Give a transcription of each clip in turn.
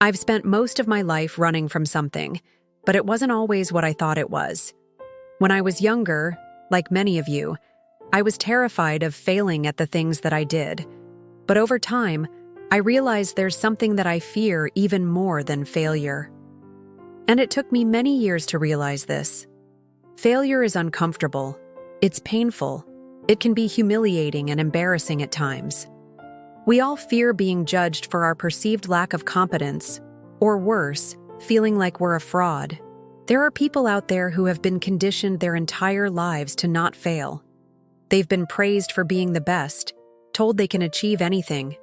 I've spent most of my life running from something, but it wasn't always what I thought it was. When I was younger, like many of you, I was terrified of failing at the things that I did. But over time, I realized there's something that I fear even more than failure. And it took me many years to realize this. Failure is uncomfortable. It's painful. It can be humiliating and embarrassing at times. We all fear being judged for our perceived lack of competence, or worse, feeling like we're a fraud. There are people out there who have been conditioned their entire lives to not fail. They've been praised for being the best, told they can achieve anything,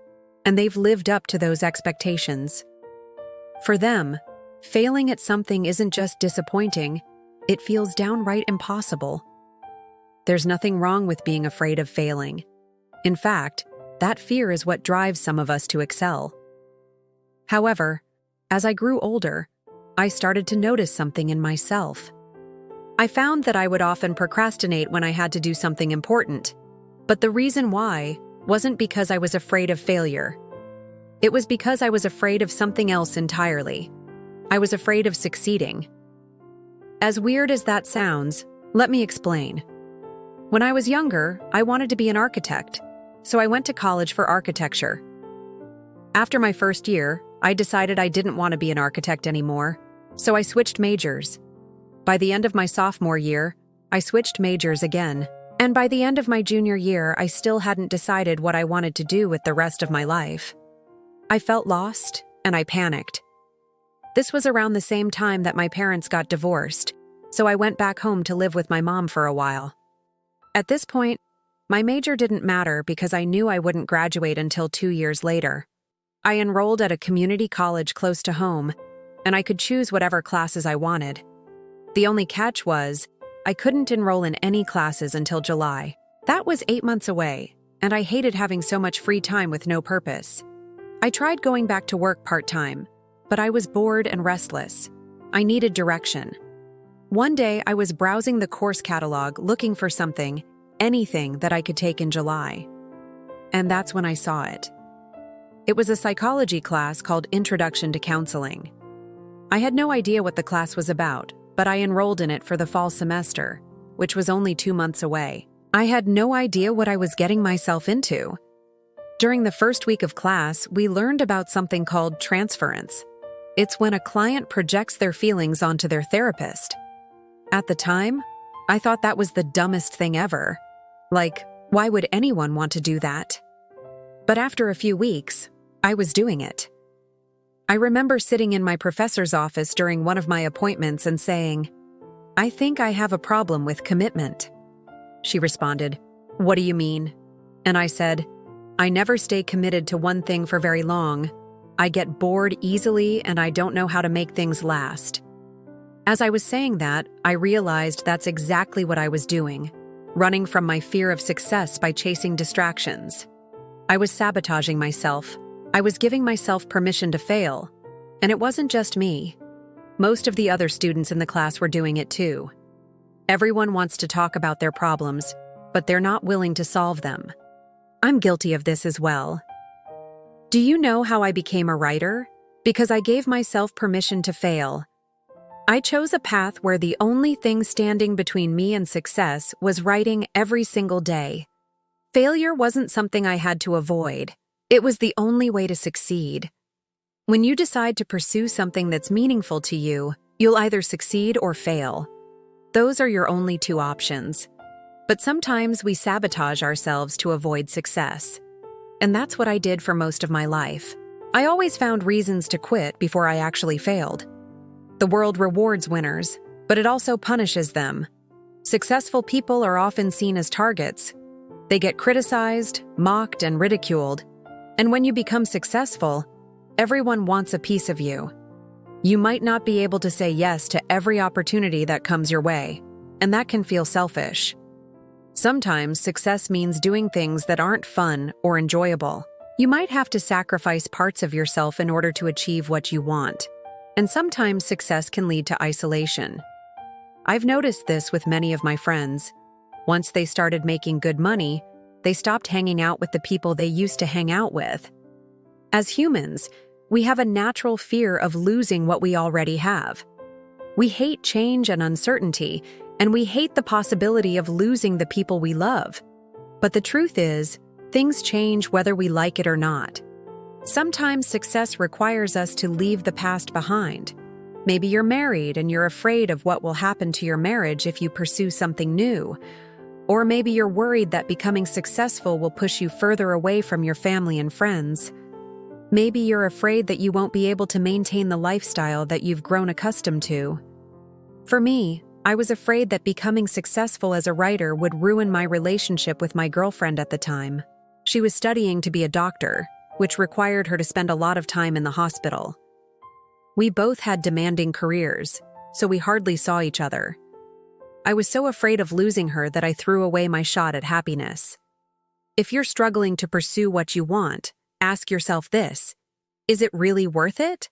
and they've lived up to those expectations. For them, failing at something isn't just disappointing, it feels downright impossible. There's nothing wrong with being afraid of failing. In fact, that fear is what drives some of us to excel. However, as I grew older, I started to notice something in myself. I found that I would often procrastinate when I had to do something important, but the reason why wasn't because I was afraid of failure. It was because I was afraid of something else entirely. I was afraid of succeeding. As weird as that sounds, let me explain. When I was younger, I wanted to be an architect, so I went to college for architecture. After my first year, I decided I didn't want to be an architect anymore, so I switched majors. By the end of my sophomore year, I switched majors again, and by the end of my junior year, I still hadn't decided what I wanted to do with the rest of my life. I felt lost, and I panicked. This was around the same time that my parents got divorced, so I went back home to live with my mom for a while. At this point, my major didn't matter because I knew I wouldn't graduate until 2 years later. I enrolled at a community college close to home, and I could choose whatever classes I wanted. The only catch was, I couldn't enroll in any classes until July. That was 8 months away, and I hated having so much free time with no purpose. I tried going back to work part-time, but I was bored and restless. I needed direction. One day, I was browsing the course catalog looking for something, anything that I could take in July. And that's when I saw it. It was a psychology class called Introduction to Counseling. I had no idea what the class was about, but I enrolled in it for the fall semester, which was only 2 months away. I had no idea what I was getting myself into. During the first week of class, we learned about something called transference. It's when a client projects their feelings onto their therapist. At the time, I thought that was the dumbest thing ever. Like, why would anyone want to do that? But after a few weeks, I was doing it. I remember sitting in my professor's office during one of my appointments and saying, "I think I have a problem with commitment." She responded, "What do you mean?" And I said, "I never stay committed to one thing for very long. I get bored easily and I don't know how to make things last." As I was saying that, I realized that's exactly what I was doing, running from my fear of success by chasing distractions. I was sabotaging myself. I was giving myself permission to fail. And it wasn't just me. Most of the other students in the class were doing it too. Everyone wants to talk about their problems, but they're not willing to solve them. I'm guilty of this as well. Do you know how I became a writer? Because I gave myself permission to fail. I chose a path where the only thing standing between me and success was writing every single day. Failure wasn't something I had to avoid. It was the only way to succeed. When you decide to pursue something that's meaningful to you, you'll either succeed or fail. Those are your only two options. But sometimes we sabotage ourselves to avoid success. And that's what I did for most of my life. I always found reasons to quit before I actually failed. The world rewards winners, but it also punishes them. Successful people are often seen as targets. They get criticized, mocked, and ridiculed. And when you become successful, everyone wants a piece of you. You might not be able to say yes to every opportunity that comes your way, and that can feel selfish. Sometimes success means doing things that aren't fun or enjoyable. You might have to sacrifice parts of yourself in order to achieve what you want. And sometimes success can lead to isolation. I've noticed this with many of my friends. Once they started making good money, they stopped hanging out with the people they used to hang out with. As humans, we have a natural fear of losing what we already have. We hate change and uncertainty, and we hate the possibility of losing the people we love. But the truth is, things change whether we like it or not. Sometimes success requires us to leave the past behind. Maybe you're married and you're afraid of what will happen to your marriage if you pursue something new. Or maybe you're worried that becoming successful will push you further away from your family and friends. Maybe you're afraid that you won't be able to maintain the lifestyle that you've grown accustomed to. For me, I was afraid that becoming successful as a writer would ruin my relationship with my girlfriend at the time. She was studying to be a doctor, which required her to spend a lot of time in the hospital. We both had demanding careers, so we hardly saw each other. I was so afraid of losing her that I threw away my shot at happiness. If you're struggling to pursue what you want, ask yourself this: is it really worth it?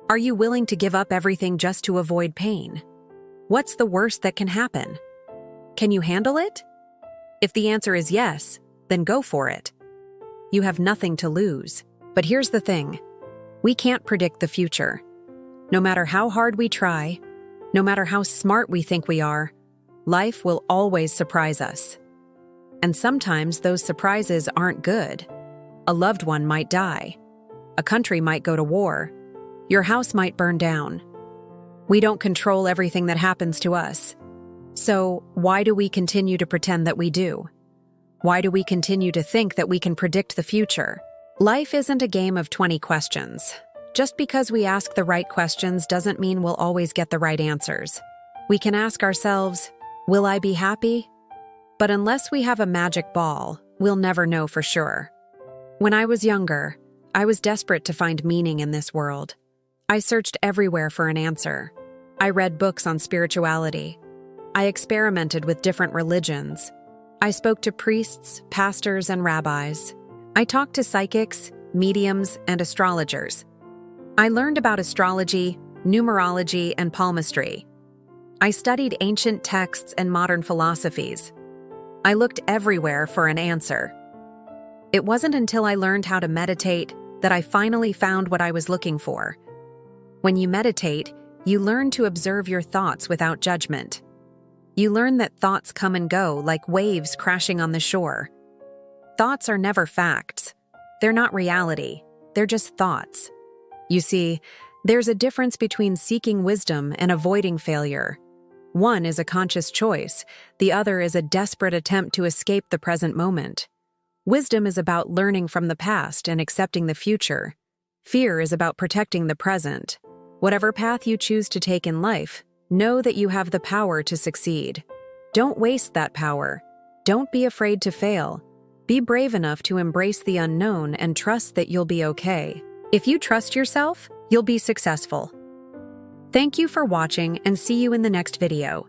Are you willing to give up everything just to avoid pain? What's the worst that can happen? Can you handle it? If the answer is yes, then go for it. You have nothing to lose. But here's the thing: we can't predict the future. No matter how hard we try, no matter how smart we think we are, life will always surprise us. And sometimes those surprises aren't good. A loved one might die. A country might go to war. Your house might burn down. We don't control everything that happens to us. So why do we continue to pretend that we do? Why do we continue to think that we can predict the future? Life isn't a game of 20 questions. Just because we ask the right questions doesn't mean we'll always get the right answers. We can ask ourselves, will I be happy? But unless we have a magic ball, we'll never know for sure. When I was younger, I was desperate to find meaning in this world. I searched everywhere for an answer. I read books on spirituality. I experimented with different religions. I spoke to priests, pastors, and rabbis. I talked to psychics, mediums, and astrologers. I learned about astrology, numerology, and palmistry. I studied ancient texts and modern philosophies. I looked everywhere for an answer. It wasn't until I learned how to meditate that I finally found what I was looking for. When you meditate, you learn to observe your thoughts without judgment. You learn that thoughts come and go like waves crashing on the shore. Thoughts are never facts. They're not reality. They're just thoughts. You see, there's a difference between seeking wisdom and avoiding failure. One is a conscious choice. The other is a desperate attempt to escape the present moment. Wisdom is about learning from the past and accepting the future. Fear is about protecting the present. Whatever path you choose to take in life, know that you have the power to succeed. Don't waste that power. Don't be afraid to fail. Be brave enough to embrace the unknown and trust that you'll be okay. If you trust yourself, you'll be successful. Thank you for watching and see you in the next video.